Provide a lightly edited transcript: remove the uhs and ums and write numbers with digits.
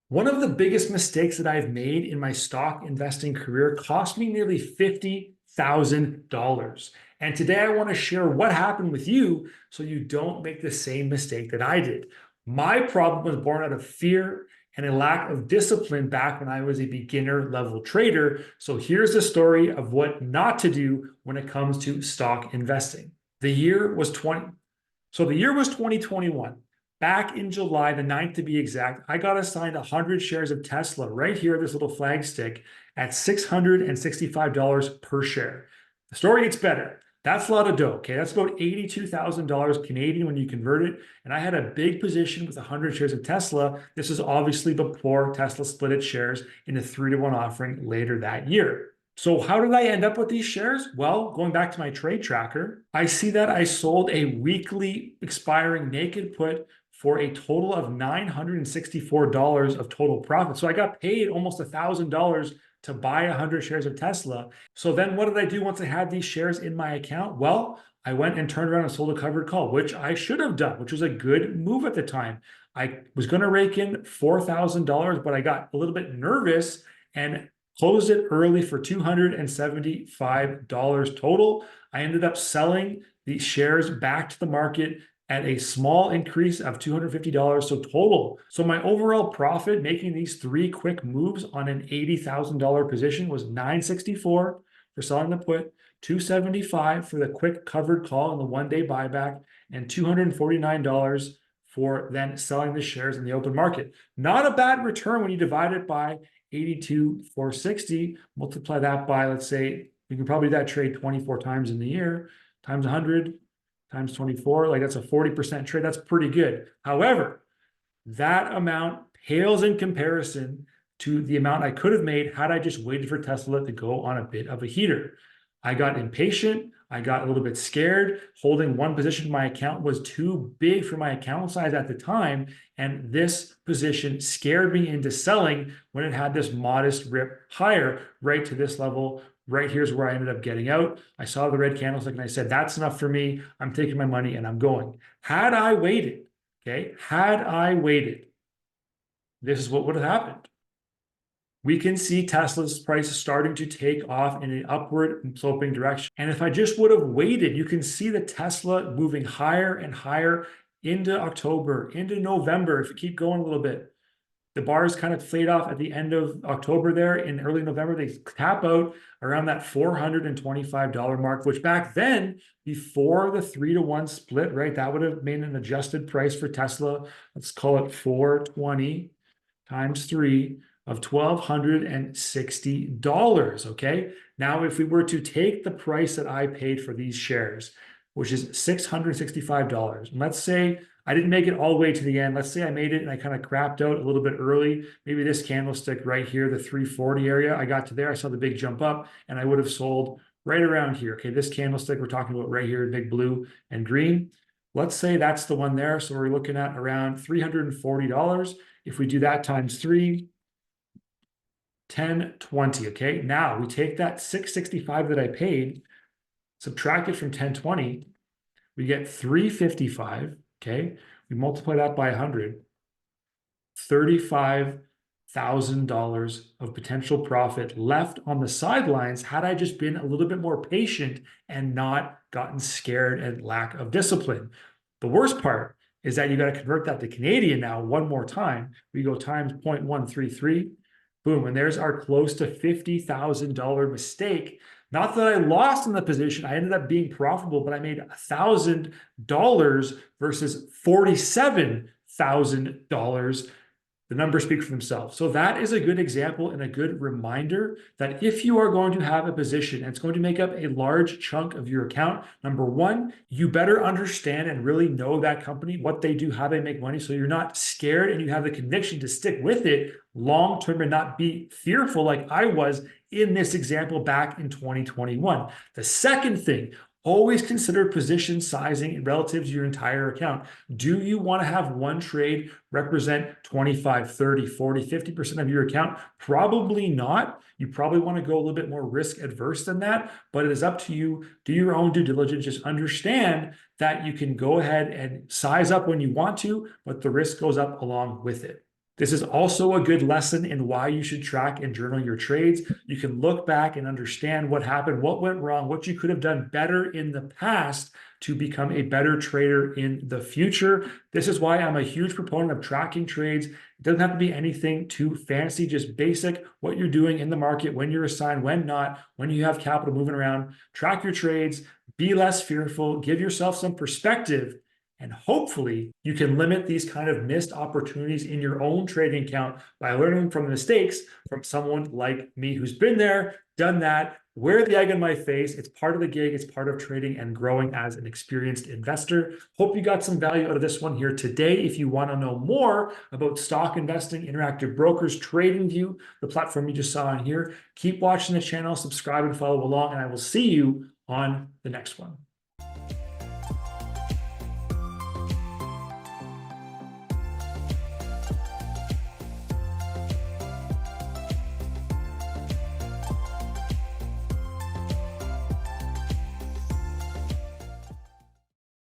One of the biggest mistakes that I've made in my stock investing career cost me nearly $50,000. And today I want to share what happened with you so you don't make the same mistake that I did. My problem was born out of fear and a lack of discipline back when I was a beginner level trader. So here's the story of what not to do when it comes to stock investing. The year was 2021. Back in July the 9th to be exact, I got assigned 100 shares of Tesla right here, this little flag stick, at $665 per share. The story gets better. That's a lot of dough, okay? That's about $82,000 Canadian when you convert it. And I had a big position with 100 shares of Tesla. This is obviously before Tesla split its shares in a 3-to-1 offering later that year. So how did I end up with these shares? Well, going back to my trade tracker, I see that I sold a weekly expiring naked put for a total of $964 of total profit. So I got paid almost $1,000 to buy 100 shares of Tesla. So then what did I do once I had these shares in my account? Well, I went and turned around and sold a covered call, which I should have done, which was a good move at the time. I was going to rake in $4,000, but I got a little bit nervous and closed it early for $275 total. I ended up selling the shares back to the market at a small increase of $250 so total. So my overall profit making these three quick moves on an $80,000 position was $964 for selling the put, $275 for the quick covered call and the one-day buyback, and $249 for then selling the shares in the open market. Not a bad return when you divide it by 82,460, multiply that by, let's say, you can probably do that trade 24 times in the year, times 100, times 24, like that's a 40% trade. That's pretty good. However, that amount pales in comparison to the amount I could have made had I just waited for Tesla to go on a bit of a heater. I got impatient. I got a little bit scared. Holding one position in my account was too big for my account size at the time. And this position scared me into selling when it had this modest rip higher right to this level. Right here's where I ended up getting out. I saw the red candlestick and I said, that's enough for me. I'm taking my money and I'm going. Had I waited, had I waited, this is what would have happened. We can see Tesla's price starting to take off in an upward sloping direction. And if I just would have waited, you can see the Tesla moving higher and higher into October, into November. If you keep going a little bit, the bars kind of fade off at the end of October there. In early November, they tap out around that $425 mark, which back then, before the 3-to-1 split, right, that would have made an adjusted price for Tesla. Let's call it 420 times 3 of $1,260, okay? Now, if we were to take the price that I paid for these shares, which is $665, and let's say I didn't make it all the way to the end. Let's say I made it and I kind of crapped out a little bit early. Maybe this candlestick right here, the 340 area, I got to there, I saw the big jump up, and I would have sold right around here. Okay, this candlestick we're talking about right here, big blue and green. Let's say that's the one there. So we're looking at around $340. If we do that times 3, 1020. Okay, now we take that 665 that I paid, subtract it from 1020, we get 355. Okay, we multiply that by 100, $35,000 of potential profit left on the sidelines had I just been a little bit more patient and not gotten scared and lack of discipline. The worst part is that you got to convert that to Canadian now one more time. We go times 0.133. Boom, and there's our close to $50,000 mistake. Not that I lost in the position, I ended up being profitable, but I made $1,000 versus $47,000. The numbers speak for themselves. So that is a good example and a good reminder that if you are going to have a position and it's going to make up a large chunk of your account, number one, you better understand and really know that company, what they do, how they make money, so you're not scared and you have the conviction to stick with it long term and not be fearful like I was in this example back in 2021. The second thing, always consider position sizing relative to your entire account. Do you want to have one trade represent 25, 30, 40, 50% of your account? Probably not. You probably want to go a little bit more risk adverse than that, but it is up to you. Do your own due diligence. Just understand that you can go ahead and size up when you want to, but the risk goes up along with it. This is also a good lesson in why you should track and journal your trades. You can look back and understand what happened, what went wrong, what you could have done better in the past to become a better trader in the future. This is why I'm a huge proponent of tracking trades. It doesn't have to be anything too fancy, just basic, what you're doing in the market, when you're assigned, when not, when you have capital moving around. Track your trades, be less fearful, give yourself some perspective, and hopefully you can limit these kind of missed opportunities in your own trading account by learning from the mistakes from someone like me who's been there, done that, wear the egg on my face. It's part of the gig. It's part of trading and growing as an experienced investor. Hope you got some value out of this one here today. If you want to know more about stock investing, Interactive Brokers, TradingView, the platform you just saw on here, keep watching the channel, subscribe and follow along, and I will see you on the next one.